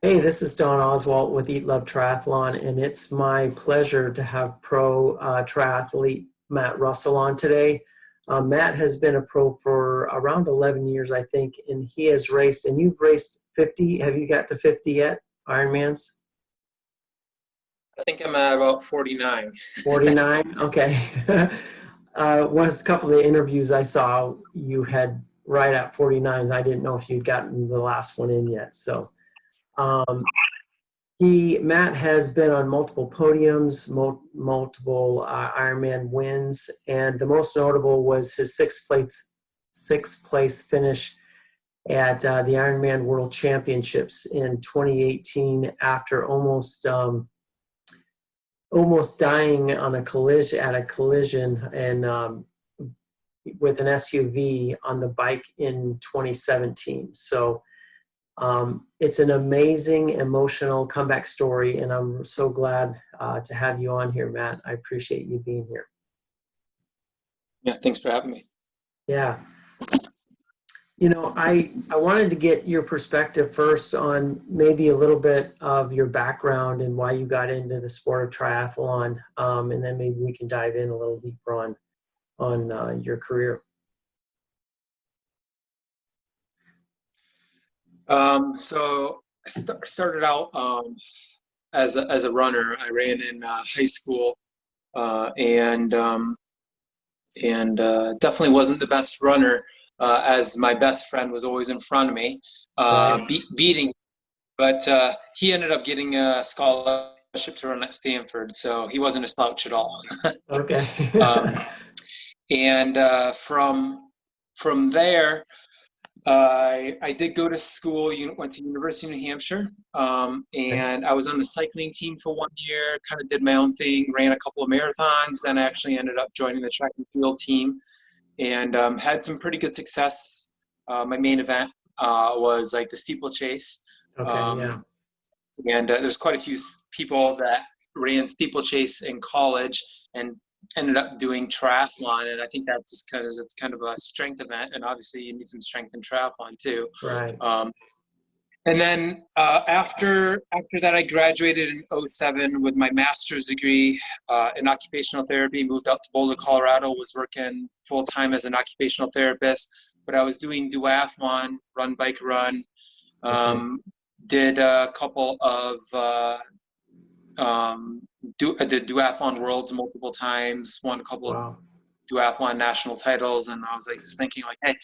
Hey, this is Don Oswalt with Eat Love Triathlon, and it's my pleasure to have pro triathlete Matt Russell on today. Matt has been a pro for around 11 years, I think, and he has raced, and you've raced 50. Have you got to 50 yet, Ironmans? I think I'm at about 49. 49? Okay. Was a couple of the interviews I saw, you had right at 49. I didn't know if you'd gotten the last one in yet. So, um, Matt has been on multiple podiums, multiple Ironman wins, and the most notable was his sixth place finish at the Ironman World Championships in 2018 after almost dying on a collision and with an SUV on the bike in 2017. So it's an amazing emotional comeback story, and I'm so glad to have you on here, Matt. I appreciate you being here. Yeah, thanks for having me. Yeah. I wanted to get your perspective first on maybe a little bit of your background and why you got into the sport of triathlon, and then maybe we can dive in a little deeper on your career. So I started out as a runner. I ran in high school, and definitely wasn't the best runner, as my best friend was always in front of me, Right. beating. But he ended up getting a scholarship to run at Stanford, so he wasn't a slouch at all. Okay. um, and from there. I did go to school, went to University of New Hampshire, and I was on the cycling team for 1 year, kind of did my own thing, ran a couple of marathons, then I actually ended up joining the track and field team and had some pretty good success. My main event was like the steeplechase. Okay. Yeah. Um, and there's quite a few people that ran steeplechase in college and ended up doing triathlon, and I think that's just because it's kind of a strength event, and obviously you need some strength in triathlon too. Right. And then after that, I graduated in '07 with my master's degree in occupational therapy. Moved out to Boulder, Colorado. Was working full time as an occupational therapist, but I was doing duathlon, run, bike, run. Okay. Did a couple of I did duathlon worlds multiple times, won a couple of Wow. duathlon national titles, and I was like just thinking like, hey,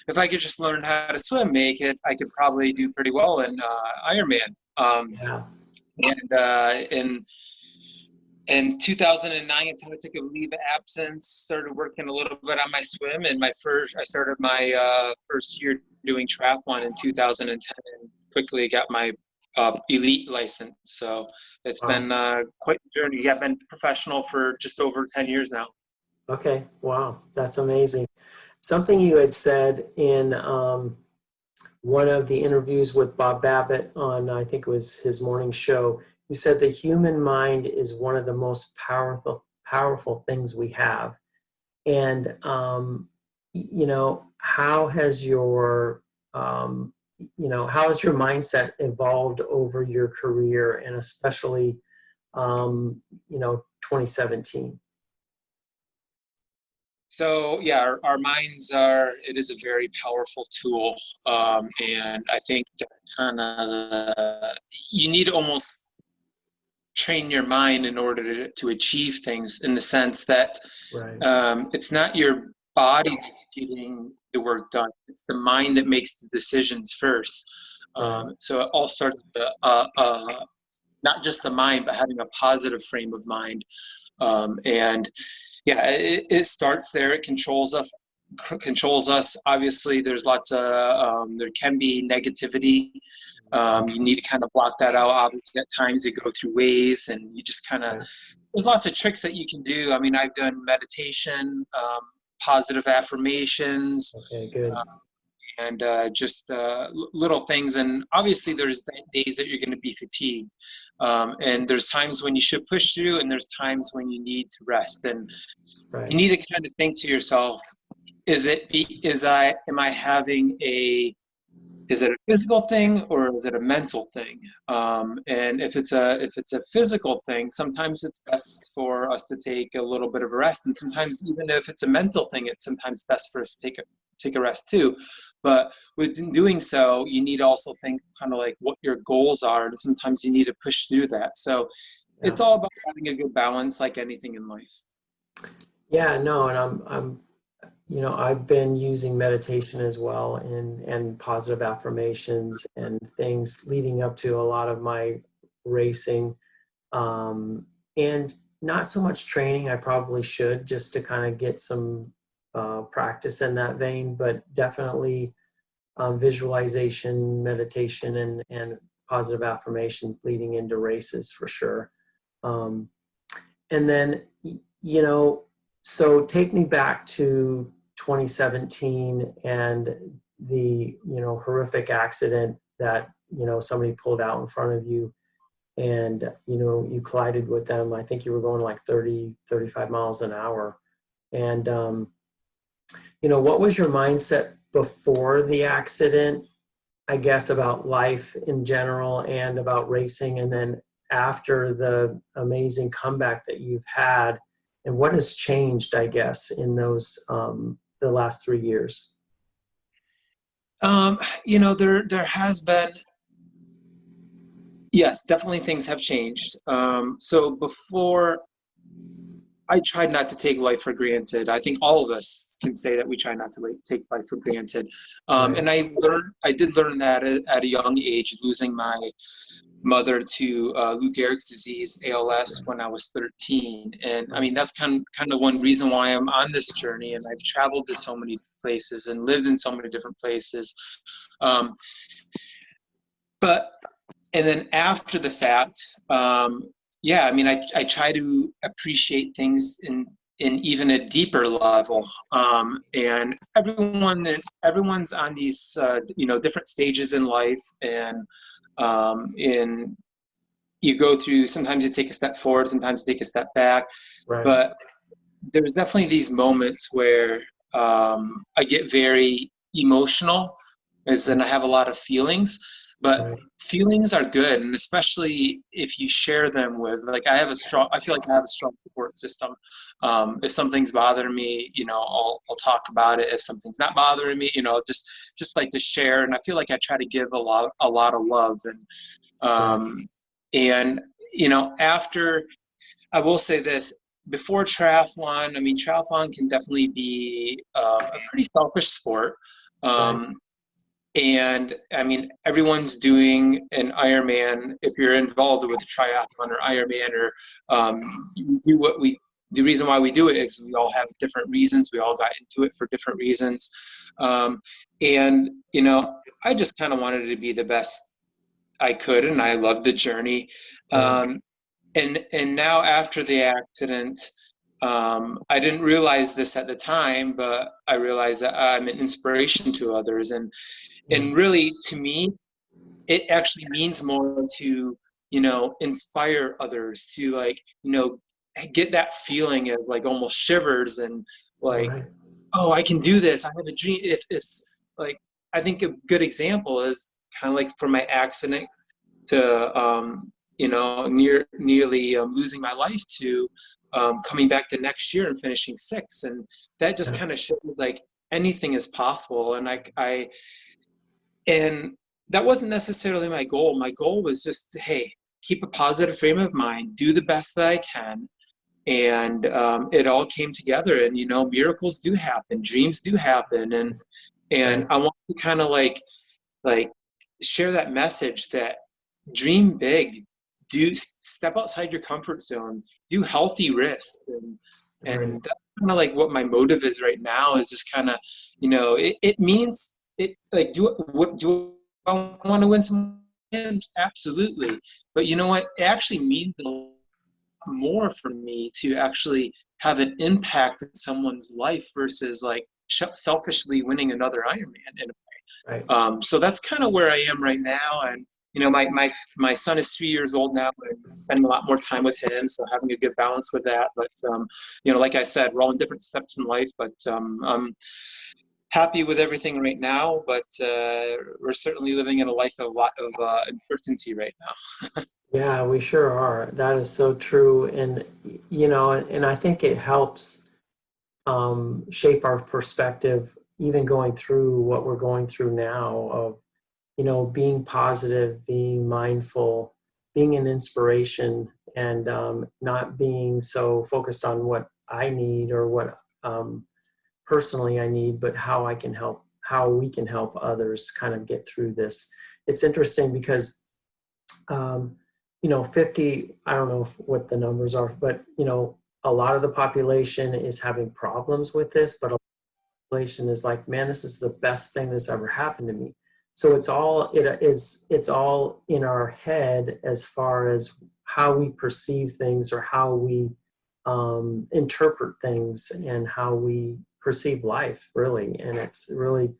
if I could just learn how to swim, I could probably do pretty well in Ironman. Yeah. And in 2009, I kind of took a leave of absence, started working a little bit on my swim, and I started my first year doing triathlon in 2010, and quickly got my elite license. So it's Wow. been quite a journey. Yeah, I've been professional for just over 10 years now. Okay. Wow. That's amazing. Something you had said in one of the interviews with Bob Babbitt on, I think it was his morning show, you said the human mind is one of the most powerful things we have. And how has your mindset evolved over your career, and especially 2017? So yeah, our minds it is a very powerful tool. And I think that's kind of, you need to almost train your mind in order to achieve things, in the sense that Right. it's not your body that's getting the work done. It's the mind that makes the decisions first. Right. So it all starts with not just the mind, but having a positive frame of mind. And yeah, it starts there. It controls us. Obviously, there's lots of there can be negativity. You need to kind of block that out. Obviously, at times you go through waves, and you just kind of, Right. there's lots of tricks that you can do. I mean, I've done meditation, positive affirmations, Okay. Good. and just little things. And obviously, there's days that you're going to be fatigued, and there's times when you should push through, and there's times when you need to rest. And you Right. need to kind of think to yourself, am I having is it a physical thing or is it a mental thing? And if it's a physical thing, sometimes it's best for us to take a little bit of a rest, and sometimes even if it's a mental thing, it's sometimes best for us to take a rest too. But with doing so, you need to also think kind of like what your goals are, and sometimes you need to push through that. So Yeah. it's all about having a good balance, like anything in life. Yeah, no, and I'm I've been using meditation as well, and positive affirmations and things leading up to a lot of my racing, and not so much training. I probably should, just to kind of get some practice in that vein, but definitely visualization, meditation, and positive affirmations leading into races for sure. Um, and then, so take me back to 2017 and the, horrific accident that, somebody pulled out in front of you, and, you collided with them. I think you were going like 30, 35 miles an hour. And, what was your mindset before the accident, I guess, about life in general and about racing, and then after the amazing comeback that you've had, and what has changed, I guess, in those the last 3 years? There has been, yes, definitely things have changed. So before, I tried not to take life for granted. I think all of us can say that we try not to take life for granted. Right. And I did learn that at a young age, losing my mother to Lou Gehrig's disease, ALS, when I was 13. And I mean, that's kind of one reason why I'm on this journey. And I've traveled to so many places and lived in so many different places. Um, but and then after the fact, yeah, I mean, I try to appreciate things in even a deeper level. And everyone's on these different stages in life, and in you go through, sometimes you take a step forward, sometimes you take a step back. Right. But there's definitely these moments where I get very emotional, and I have a lot of feelings. But Right. feelings are good, and especially if you share them with, like, I feel like I have a strong support system. If something's bothering me, I'll talk about it. If something's not bothering me, just like to share. And I feel like I try to give a lot of love. Right. And after, I will say this, before triathlon, I mean, triathlon can definitely be a pretty selfish sport. Right. And I mean, everyone's doing an Ironman. If you're involved with a triathlon or Ironman, or you do the reason why we do it is we all have different reasons. We all got into it for different reasons. And, I just kind of wanted to be the best I could, and I loved the journey. Right. And now after the accident, I didn't realize this at the time, but I realized that I'm an inspiration to others. And really, to me, it actually means more to, inspire others to, like, get that feeling of like almost shivers, and like, Right. oh, I can do this. I have a dream. If it's like, I think a good example is kind of like from my accident to, nearly losing my life, to coming back the next year and finishing sixth. And that just Yeah. kind of shows like anything is possible. And that wasn't necessarily my goal. My goal was just, hey, keep a positive frame of mind, do the best that I can. And it all came together, and miracles do happen, dreams do happen. And Right. I want to kind of like share that message that dream big, do step outside your comfort zone, do healthy risks. Right. And that's kind of like what my motive is right now, is just kind of, it means it, like, do I want to win some games? Absolutely. But you know what, it actually means a lot more for me to actually have an impact in someone's life versus like selfishly winning another Ironman in a Right. so that's kind of where I am right now. And my son is 3 years old now, and spending a lot more time with him, so having a good balance with that. But like I said, we're all in different steps in life. But happy with everything right now, but we're certainly living in a life of a lot of uncertainty right now. Yeah, we sure are. That is so true. And, and I think it helps shape our perspective, even going through what we're going through now of, being positive, being mindful, being an inspiration, and not being so focused on what I need or what personally I need, but how I can help, how we can help others kind of get through this. It's interesting because, 50, I don't know what the numbers are, but, a lot of the population is having problems with this, but a lot of the population is like, man, this is the best thing that's ever happened to me. So it's all in our head as far as how we perceive things or how we interpret things and how we perceive life, really. And it's really,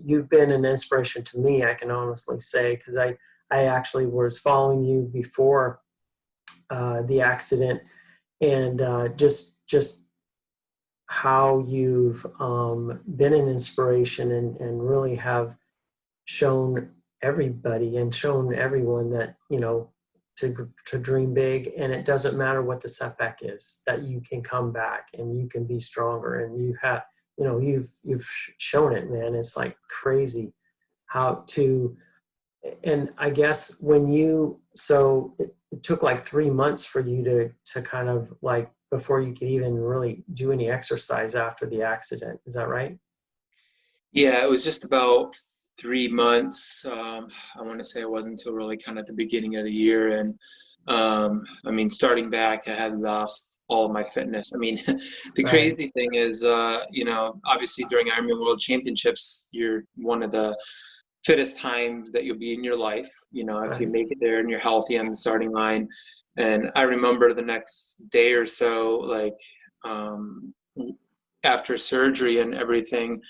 you've been an inspiration to me, I can honestly say, because I actually was following you before the accident, and just how you've been an inspiration and really have shown everybody and shown everyone that, to dream big, and it doesn't matter what the setback is, that you can come back and you can be stronger, and you have, you've shown it, man. It's like crazy how to, and I guess it took like 3 months for you to kind of like, before you could even really do any exercise after the accident. Is that right? Yeah, it was just about 3 months. I want to say it wasn't until really kind of the beginning of the year. And I mean, starting back, I had lost all of my fitness. I mean, the Right. crazy thing is, obviously during Ironman World Championships, you're one of the fittest times that you'll be in your life, if you Right. make it there and you're healthy on the starting line. And I remember the next day or so, like, um, after surgery and everything,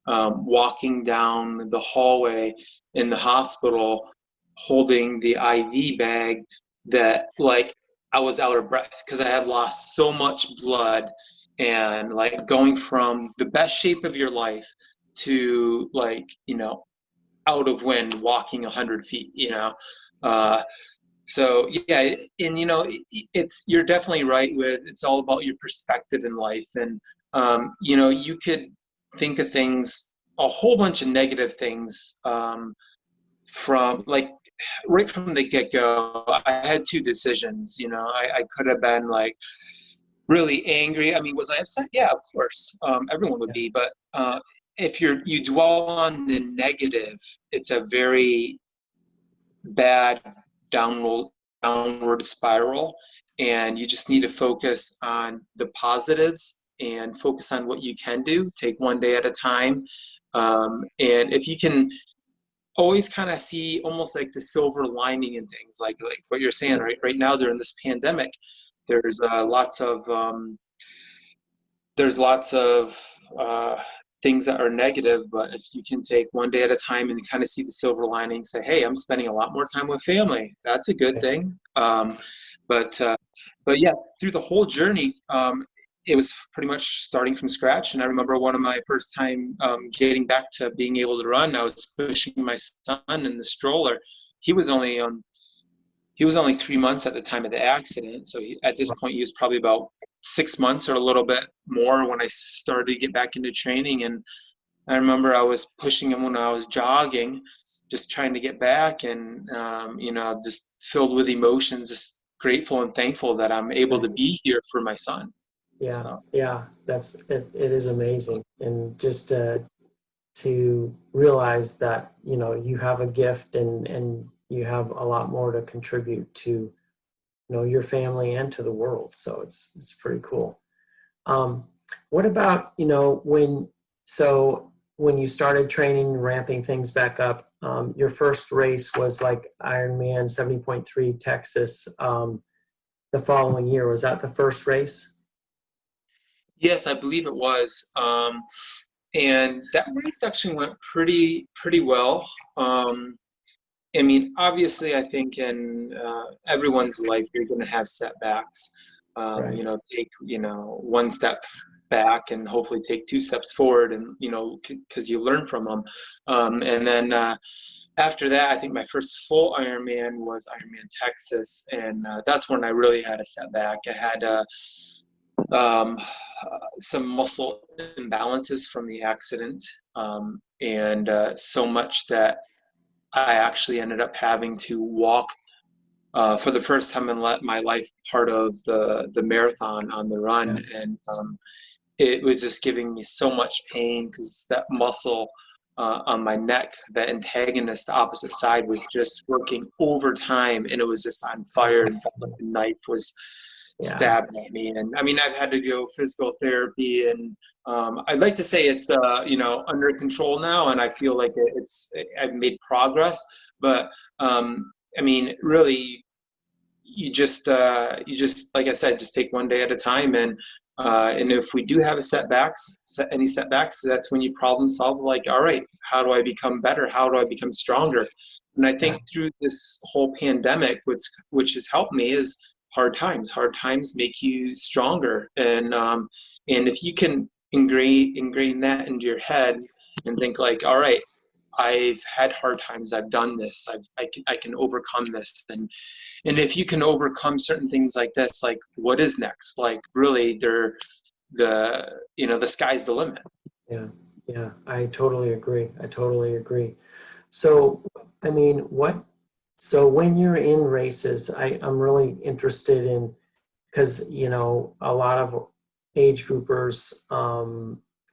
walking down the hallway in the hospital holding the IV bag, that like I was out of breath because I had lost so much blood, and like going from the best shape of your life to like, out of wind walking 100 feet, uh, so yeah. And it's, you're definitely right with, it's all about your perspective in life. And you could think of things, a whole bunch of negative things, from like right from the get-go. I had two decisions. I could have been like really angry. I mean, was I upset? Yeah, of course. Everyone would Yeah. be. But if you dwell on the negative, it's a very bad downward downward spiral, and you just need to focus on the positives and focus on what you can do. Take one day at a time, and if you can always kind of see almost like the silver lining in things, like what you're saying, Yeah. right now during this pandemic, there's lots of uh, things that are negative, but if you can take one day at a time and kind of see the silver lining, say, hey, I'm spending a lot more time with family. That's a good Yeah. thing. But but yeah, through the whole journey, it was pretty much starting from scratch. And I remember one of my first time getting back to being able to run, I was pushing my son in the stroller. He was only 3 months at the time of the accident. So at this point, he was probably about 6 months or a little bit more when I started to get back into training. And I remember I was pushing him when I was jogging, just trying to get back, and just filled with emotions, just grateful and thankful that I'm able to Right. be here for my son. Yeah. So Yeah. That's it. It is amazing, and just to realize that you have a gift, and you have a lot more to contribute to your family and to the world. So it's pretty cool. Um, what about when you started training, ramping things back up? Your first race was like Ironman 70.3 Texas the following year. Was that the first race? yes, I believe it was. And that race actually went pretty well. I mean, obviously, I think in everyone's life, you're going to have setbacks. Right. Take one step back and hopefully take 2 steps forward, and because you learn from them. And then after that, I think my first full Ironman was Ironman Texas, and that's when I really had a setback. I had some muscle imbalances from the accident, and so much that I actually ended up having to walk for the first time in my life part of the marathon on the run. And it was just giving me so much pain because that muscle on my neck, that antagonist, the opposite side, was just working overtime, and it was just on fire and felt like a knife was stabbing at me. And I mean, I've had to go physical therapy, and I'd like to say it's under control now, and I feel like I've made progress. But I mean, really, you just like I said, just take one day at a time. And if we do have any setbacks, that's when you problem solve. Like, all right, how do I become better? How do I become stronger? And I think through this whole pandemic, which has helped me, is hard times. Hard times make you stronger. And if you can ingrain that into your head and think like, all right, I've had hard times, I've done this, I can overcome this. And if you can overcome certain things like this, like what is next? Like really, the sky's the limit. Yeah, I totally agree. So, I mean, so when you're in races, I'm really interested in, because, a lot of age groupers,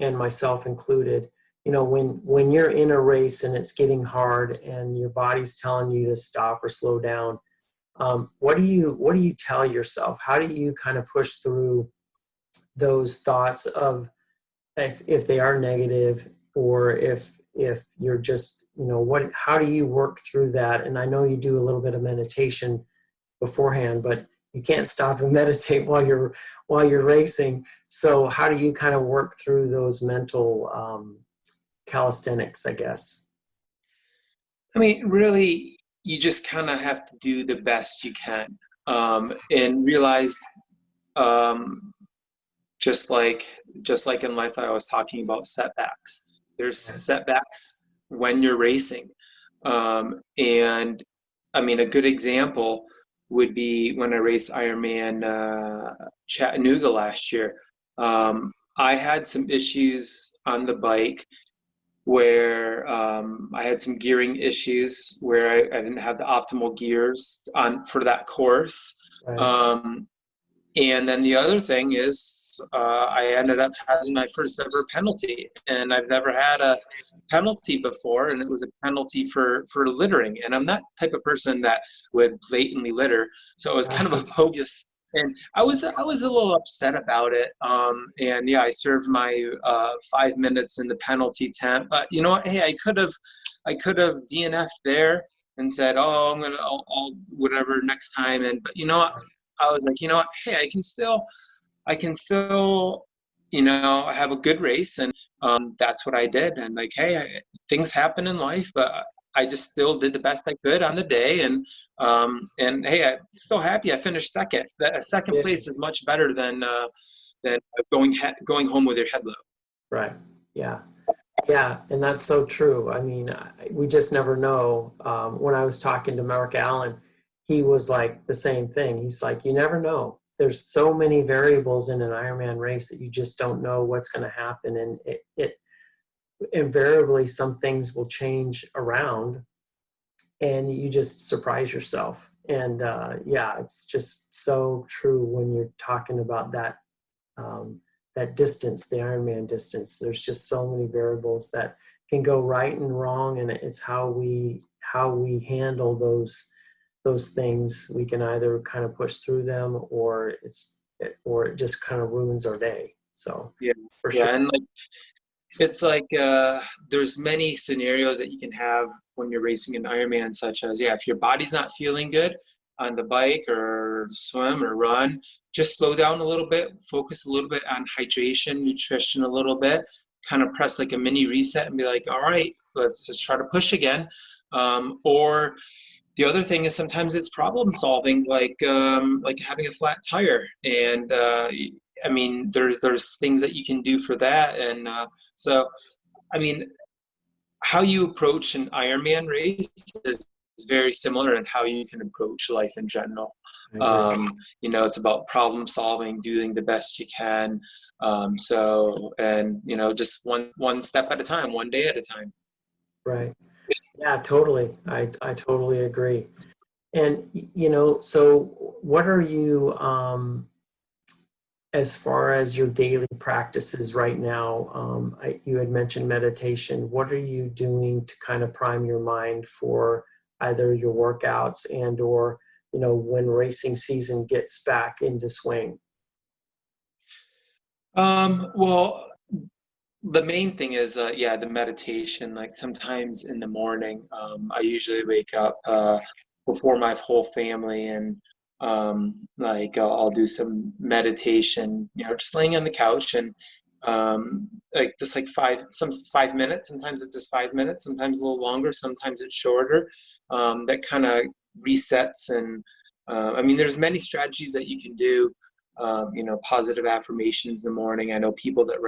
and myself included, when you're in a race and it's getting hard and your body's telling you to stop or slow down, what do you tell yourself? How do you kind of push through those thoughts of, if they are negative, or if you're just, how do you work through that? And I know you do a little bit of meditation beforehand, but you can't stop and meditate while you're racing. So how do you kind of work through those mental calisthenics, I guess? I mean, really, you just kind of have to do the best you can, and realize, just like in life, I was talking about setbacks. There's setbacks when you're racing, and I mean, a good example would be when I raced Ironman Chattanooga last year. I had some issues on the bike where I had some gearing issues where I didn't have the optimal gears for that course. Right. And then the other thing is I ended up having my first ever penalty, and I've never had a penalty before, and it was a penalty for littering. And I'm that type of person that would blatantly litter, so it was kind of a bogus. And I was a little upset about it. And yeah, I served my 5 minutes in the penalty tent. But you know what? Hey, I could have DNF'd there and said, oh, I'll whatever next time. But you know what? I was like, you know what? Hey, I can still, have a good race. And that's what I did. And like, hey, things happen in life, but I just still did the best I could on the day. And hey, I'm still happy I finished second. That second place is much better than going home with your head low. Right. Yeah. Yeah. And that's so true. I mean, we just never know. When I was talking to Mark Allen, he was like the same thing. He's like, you never know. There's so many variables in an Ironman race that you just don't know what's going to happen. And it invariably, some things will change around and you just surprise yourself. And it's just so true when you're talking about that distance, the Ironman distance. There's just so many variables that can go right and wrong, and it's how we handle those things. We can either kind of push through them, or it just kind of ruins our day. So for sure. And like, it's like there's many scenarios that you can have when you're racing an Ironman, such as, if your body's not feeling good on the bike or swim or run, just slow down a little bit, focus a little bit on hydration, nutrition a little bit, kind of press like a mini reset and be like, all right, let's just try to push again. Or the other thing is sometimes it's problem solving, like having a flat tire. And I mean, there's things that you can do for that. And so, I mean, how you approach an Ironman race is very similar in how you can approach life in general. You know, it's about problem solving, doing the best you can. So, and, you know, just one step at a time, one day at a time. Right. Yeah, totally. I totally agree. And, you know, so what are you, as far as your daily practices right now? You had mentioned meditation. What are you doing to kind of prime your mind for either your workouts and or, you know, when racing season gets back into swing? Well, the main thing is, yeah, the meditation. Like sometimes in the morning, I usually wake up before my whole family, and like I'll do some meditation. You know, just laying on the couch and like just like 5 minutes. Sometimes it's just 5 minutes. Sometimes a little longer. Sometimes it's shorter. That kind of resets and I mean, there's many strategies that you can do. You know, positive affirmations in the morning. I know people that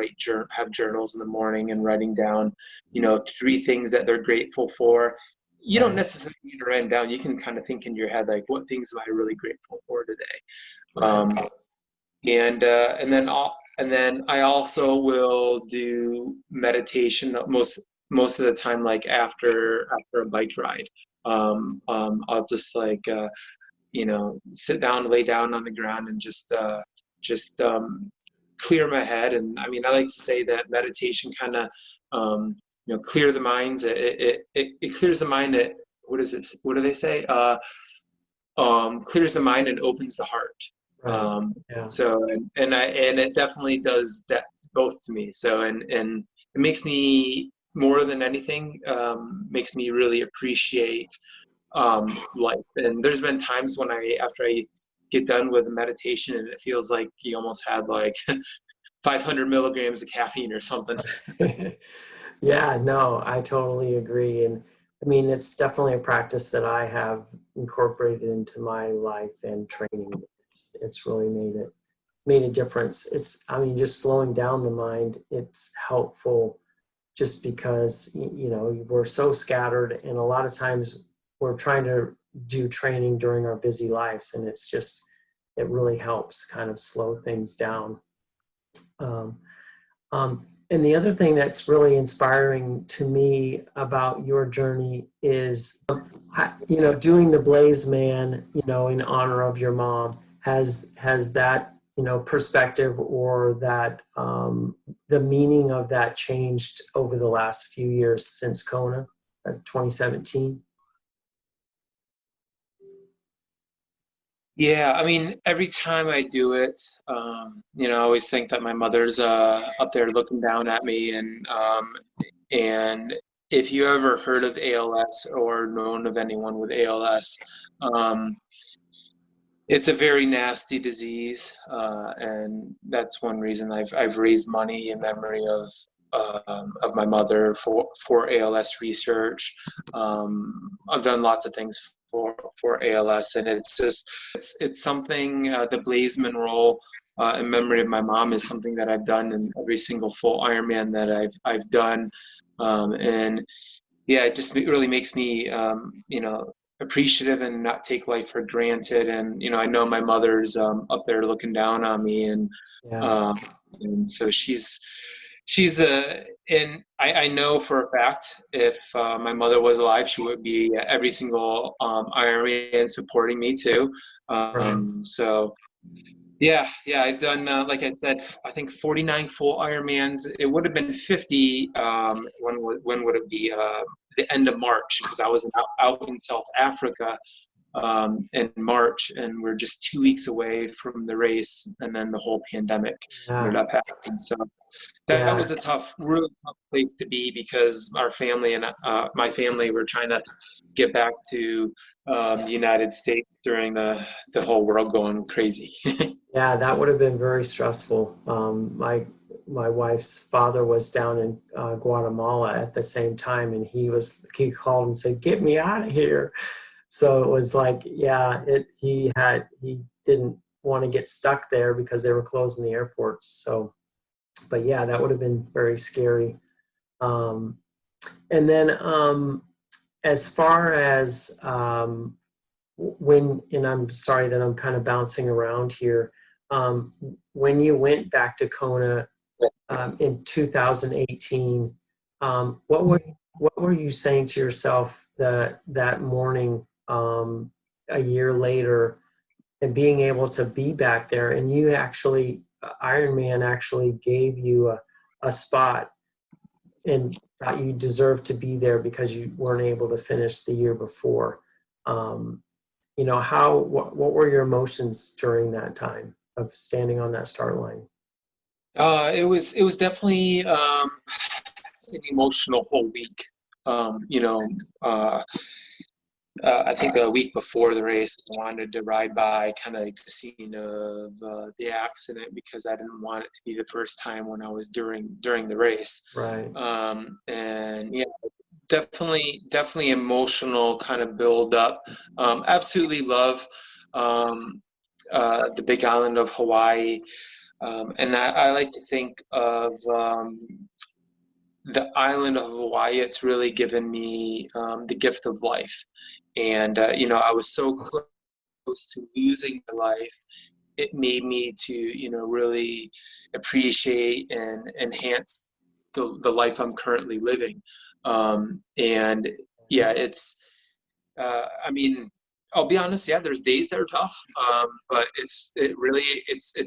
have journals in the morning and writing down, you know, 3 things that they're grateful for. You don't Right. necessarily need to write them down. You can kind of think in your head, like, what things am I really grateful for today? Right. Um, and then I also will do meditation most of the time, like after a bike ride. I'll just like you know, sit down, lay down on the ground, and just clear my head. And I mean, I like to say that meditation kind of, you know, clear the minds. It clears the mind. What is it? What do they say? Clears the mind and opens the heart. Right. Yeah. So and it definitely does that both to me. So and it makes me more than anything makes me really appreciate life. And there's been times when after I get done with a meditation and it feels like you almost had like 500 milligrams of caffeine or something. Yeah, no, I totally agree. And I mean, it's definitely a practice that I have incorporated into my life and training. It's really made a difference. I mean, just slowing down the mind, it's helpful just because, you know, we're so scattered and a lot of times we're trying to do training during our busy lives. And it really helps kind of slow things down. Um, and the other thing that's really inspiring to me about your journey is, you know, doing the Blaze Man, you know, in honor of your mom. Has that, you know, perspective or that the meaning of that changed over the last few years since Kona, 2017? Yeah, I mean, every time I do it, you know, I always think that my mother's up there looking down at me, and if you ever heard of ALS or known of anyone with ALS, um, it's a very nasty disease, and that's one reason I've raised money in memory of my mother for ALS research. I've done lots of things for ALS, and it's something. The Blazeman role in memory of my mom is something that I've done in every single full Ironman that I've done, and yeah, it really makes me, you know, appreciative and not take life for granted. And you know, I know my mother's up there looking down on me, Yeah. um, and so she's and I know for a fact if my mother was alive, she would be at every single Ironman supporting me too. Right. So yeah, I've done, like I said, I think 49 full Ironmans. It would have been 50. When would it be? The end of March, because I was out in South Africa in March, and we're just 2 weeks away from the race, and then the whole pandemic ended Yeah. up happening. So that Yeah. was a really tough place to be because our family and my family were trying to get back to the United States during the whole world going crazy. Yeah, that would have been very stressful. My wife's father was down in Guatemala at the same time, and he called and said, "Get me out of here." So it was like, yeah, he didn't want to get stuck there because they were closing the airports. So, but yeah, that would have been very scary. And then as far as and I'm sorry that I'm kind of bouncing around here, when you went back to Kona in 2018, what were you saying to yourself that morning, a year later, and being able to be back there, and you actually, Ironman actually gave you a spot and thought you deserved to be there because you weren't able to finish the year before. You know, what were your emotions during that time of standing on that start line? It was definitely an emotional whole week. You know, I think a week before the race, I wanted to ride by kind of like the scene of the accident because I didn't want it to be the first time when I was during the race. Right. And yeah, definitely emotional kind of build up. Absolutely love the big island of Hawaii. And I like to think of the island of Hawaii. It's really given me the gift of life. And, you know, I was so close to losing my life. It made me to, you know, really appreciate and enhance the life I'm currently living. And yeah, I mean, I'll be honest, yeah, there's days that are tough, but it's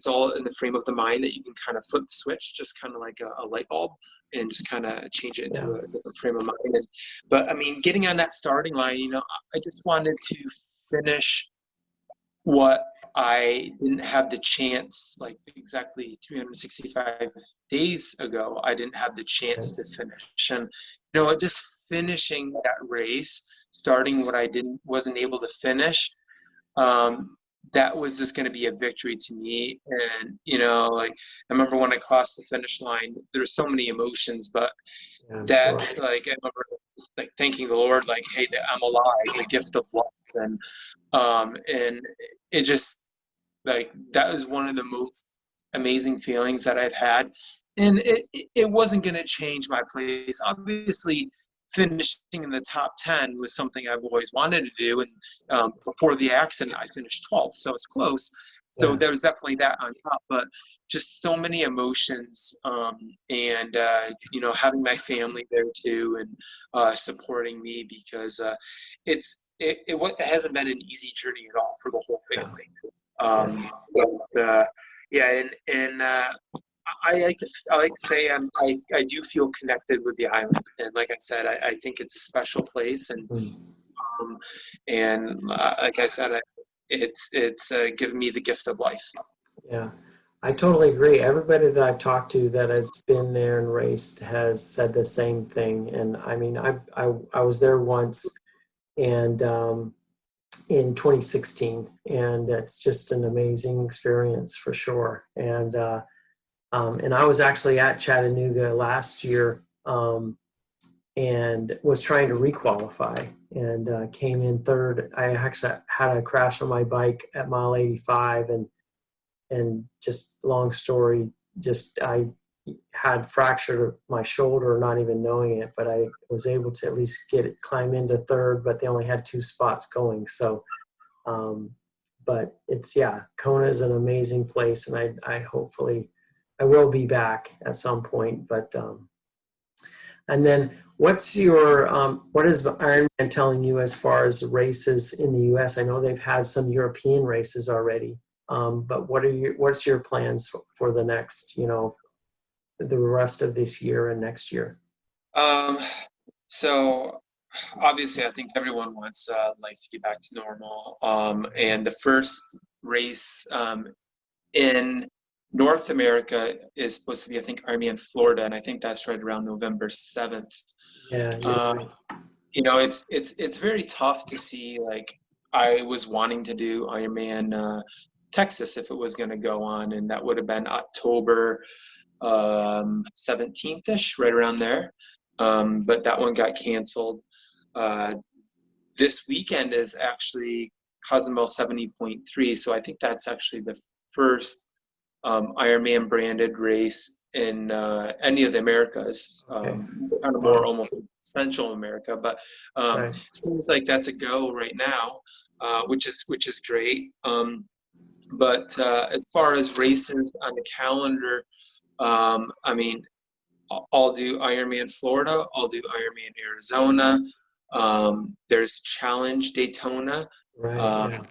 all in the frame of the mind that you can kind of flip the switch, just kind of like a light bulb, and just kind of change it into Yeah. a different frame of mind. But I mean, getting on that starting line, you know, I just wanted to finish what I didn't have the chance, like exactly 365 days ago, I didn't have the chance to finish. And, you know, just finishing that race, starting what I wasn't able to finish, that was just going to be a victory to me. And, you know, like, I remember when I crossed the finish line, there's so many emotions, but Yeah, I'm that, sure. like, I remember like thanking the Lord, like, hey, that I'm alive, the gift of life. And it just, like, that was one of the most amazing feelings that I've had. And it wasn't going to change my place. Obviously, finishing in the top 10 was something I've always wanted to do. And before the accident, I finished 12th, so it's close. So Yeah. there was definitely that on top, but just so many emotions, and you know, having my family there too, and supporting me, because it hasn't been an easy journey at all for the whole family. Yeah. But yeah, and I like to say I do feel connected with the island, and like I said, I think it's a special place, Mm. like I said, it's given me the gift of life. Yeah, I totally agree. Everybody that I've talked to that has been there and raced has said the same thing. And I mean, I was there once, and in 2016, and it's just an amazing experience for sure. And I was actually at Chattanooga last year, and was trying to requalify, and came in third. I actually had a crash on my bike at mile 85, and just long story, just I had fractured my shoulder, not even knowing it, but I was able to at least climb into third, but they only had 2 spots going. So, but Kona is an amazing place, and I hopefully I will be back at some point. But and then what is Ironman telling you as far as races in the U.S.? I know they've had some European races already. But what's your plans for the next, you know, the rest of this year and next year? So obviously, I think everyone wants life to get back to normal. And the first race in North America is supposed to be, I think, Ironman Florida, and I think that's right around November 7th. Yeah, you're right. You know, it's very tough to see. Like, I was wanting to do Ironman Texas if it was going to go on, and that would have been October 17th-ish, right around there. But that one got canceled. This weekend is actually Cozumel 70.3. So I think that's actually the first Ironman branded race in any of the Americas, Okay. kind of more almost Central America. But Right. seems like that's a go right now, which is great. But as far as races on the calendar, I mean, I'll do Ironman Florida. I'll do Ironman Arizona. There's Challenge Daytona. Right. Yeah.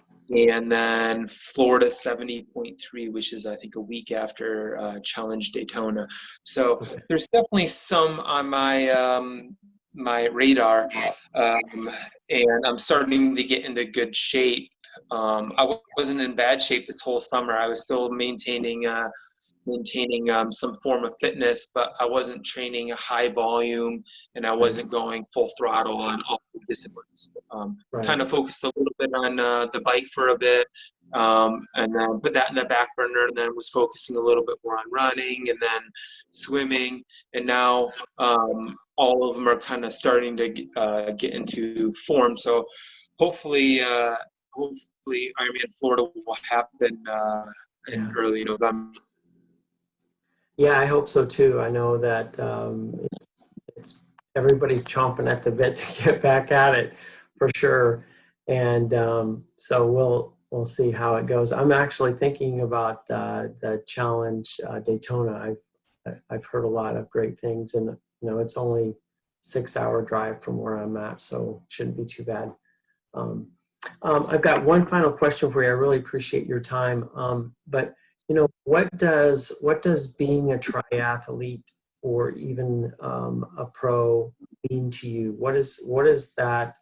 And then Florida 70.3, which is I think a week after Challenge Daytona. So Okay. there's definitely some on my radar, and I'm starting to get into good shape. I wasn't in bad shape this whole summer. I was still maintaining some form of fitness, but I wasn't training a high volume, and I wasn't going full throttle on all the disciplines. Right. Kind of focused a little bit on the bike for a bit, and then put that in the back burner, and then was focusing a little bit more on running and then swimming. And now all of them are kind of starting to get into form. So hopefully Ironman Florida will happen in Yeah. early November. Yeah, I hope so too. I know that it's everybody's chomping at the bit to get back at it for sure, and so we'll see how it goes. I'm actually thinking about the Challenge Daytona. I've heard a lot of great things, and it's only 6-hour drive from where I'm at, so shouldn't be too bad. I've got one final question for you. I really appreciate your time, but what does being a triathlete or even a pro mean to you? What is that?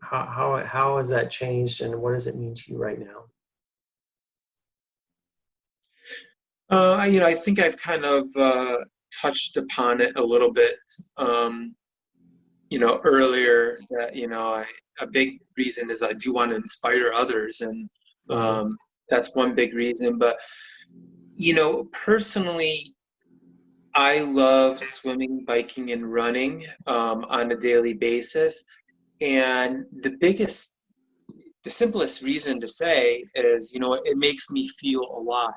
How has that changed, and what does it mean to you right now? I think I've kind of touched upon it a little bit, earlier that, a big reason is I do want to inspire others, and that's one big reason. But, personally, I love swimming, biking, and running on a daily basis. And the simplest reason to say is, it makes me feel alive.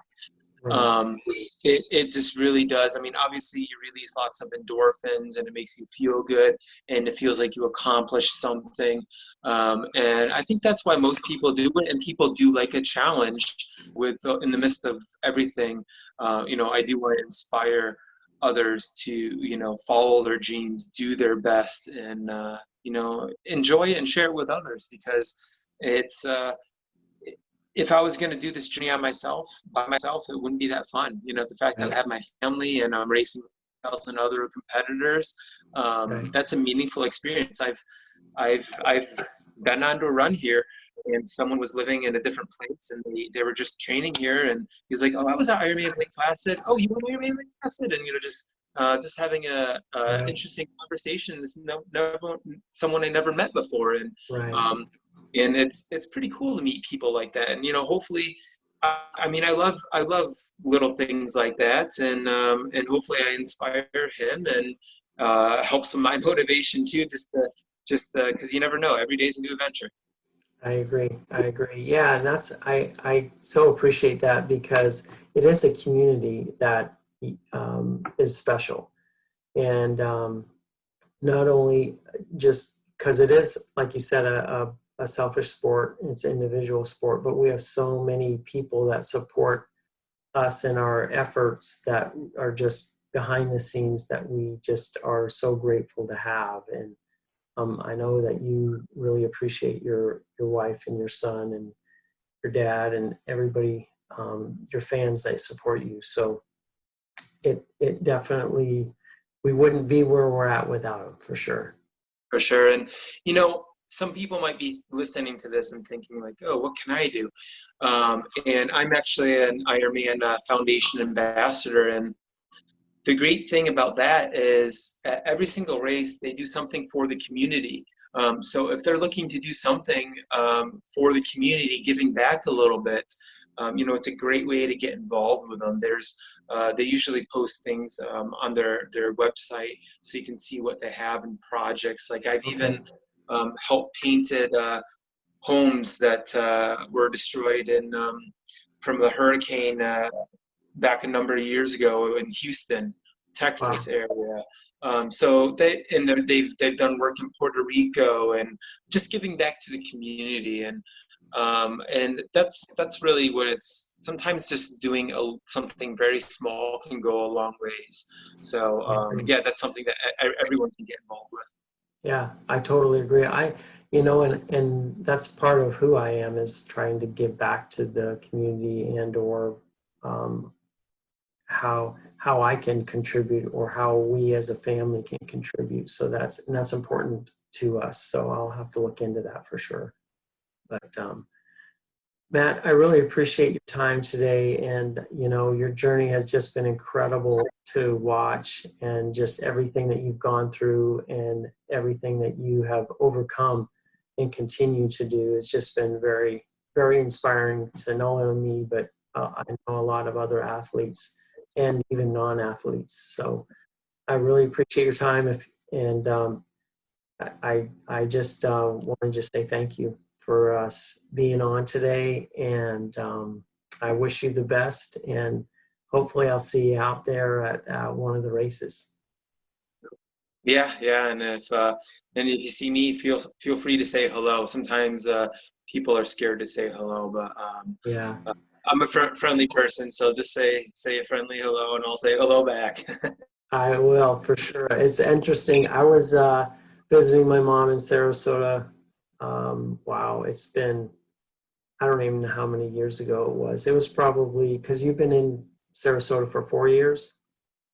Right. It just really does. I mean, obviously you release lots of endorphins and it makes you feel good and it feels like you accomplished something. And I think that's why most people do it, and people do like a challenge in the midst of everything. I do want to inspire others to, follow their dreams, do their best, and, enjoy it and share it with others, because it's, if I was going to do this journey by myself, it wouldn't be that fun. The fact that I have my family and I'm racing with 1,000 other competitors, Right. that's a meaningful experience. I've been on to a run here, and someone was living in a different place, and they were just training here, and he was like, "Oh, I was at Ironman Lake Placid. Oh, you were at Ironman Lake Placid," and just having a Right. interesting conversation with someone I never met before, and Right. and it's pretty cool to meet people like that. And hopefully, I mean, I love little things like that, and hopefully I inspire him and help some of my motivation too, just because you never know, every day's a new adventure. I agree. Yeah, and I so appreciate that, because it is a community that is special, and not only just because it is, like you said, a selfish sport, it's an individual sport, but we have so many people that support us in our efforts that are just behind the scenes that we just are so grateful to have. And I know that you really appreciate your wife and your son and your dad and everybody, your fans that support you. So it definitely, we wouldn't be where we're at without them, for sure. For sure. And some people might be listening to this and thinking like, "Oh, what can I do?" And I'm actually an Ironman Foundation ambassador, and the great thing about that is at every single race they do something for the community. So if they're looking to do something for the community, giving back a little bit, it's a great way to get involved with them. They usually post things on their website, so you can see what they have in projects. Like I've Okay. even helped painted homes that were destroyed from the hurricane back a number of years ago in Houston, Wow. Texas area. So they've done work in Puerto Rico and just giving back to the community, and that's really what it's. Sometimes just doing something very small can go a long ways. So I agree. yeah, that's something that everyone can get involved with. Yeah, I totally agree. And that's part of who I am, is trying to give back to the community, and or um, how I can contribute, or how we as a family can contribute. So that's important to us. So I'll have to look into that for sure. But Matt, I really appreciate your time today, and your journey has just been incredible to watch, and just everything that you've gone through and everything that you have overcome and continue to do has just been very, very inspiring to not only me, but I know a lot of other athletes and even non-athletes. So I really appreciate your time, and I just want to just say thank you for us being on today, and I wish you the best, and hopefully I'll see you out there at one of the races. Yeah, yeah, and if you see me, feel free to say hello. Sometimes people are scared to say hello, but Yeah, I'm a friendly person, so just say a friendly hello, and I'll say hello back. I will for sure. It's interesting. I was visiting my mom in Sarasota. Wow, it's been, I don't even know how many years ago it was. It was probably, because you've been in Sarasota for 4 years.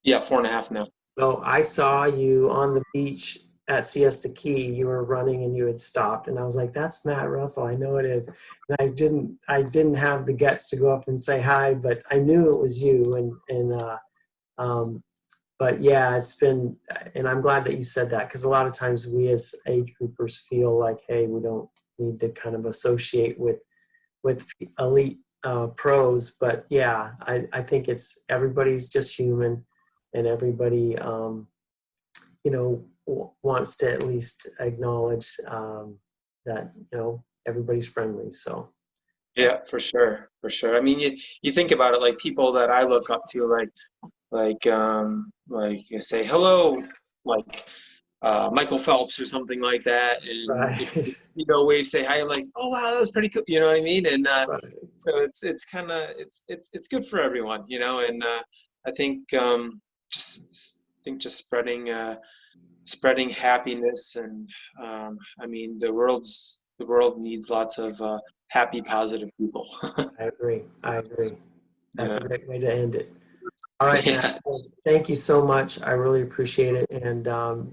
Yeah, 4.5 now. So I saw you on the beach at Siesta Key. You were running and you had stopped, and I was like, "That's Matt Russell. I know it is." And I didn't have the guts to go up and say hi, but I knew it was you. Um, but yeah, it's been, and I'm glad that you said that, because a lot of times we as age groupers feel like, hey, we don't need to kind of associate with elite pros. But yeah, I think it's, everybody's just human, and everybody wants to at least acknowledge that everybody's friendly. So Yeah, for sure, for sure. I mean, you think about it, like people that I look up to, like you say hello, like Michael Phelps or something like that, and if you right, just, wave, say hi, I'm like, oh wow, that was pretty cool, you know what I mean? And right, so it's kind of it's good for everyone, and I think just spreading happiness, and I mean the world needs lots of happy, positive people. I agree. I agree. That's a Yeah, great way to end it. All right, Matt. yeah. Well, thank you so much. I really appreciate it, and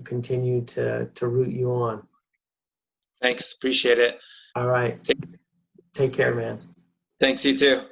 continue to root you on. Thanks, appreciate it. All right. Take care, man. Thanks, you too.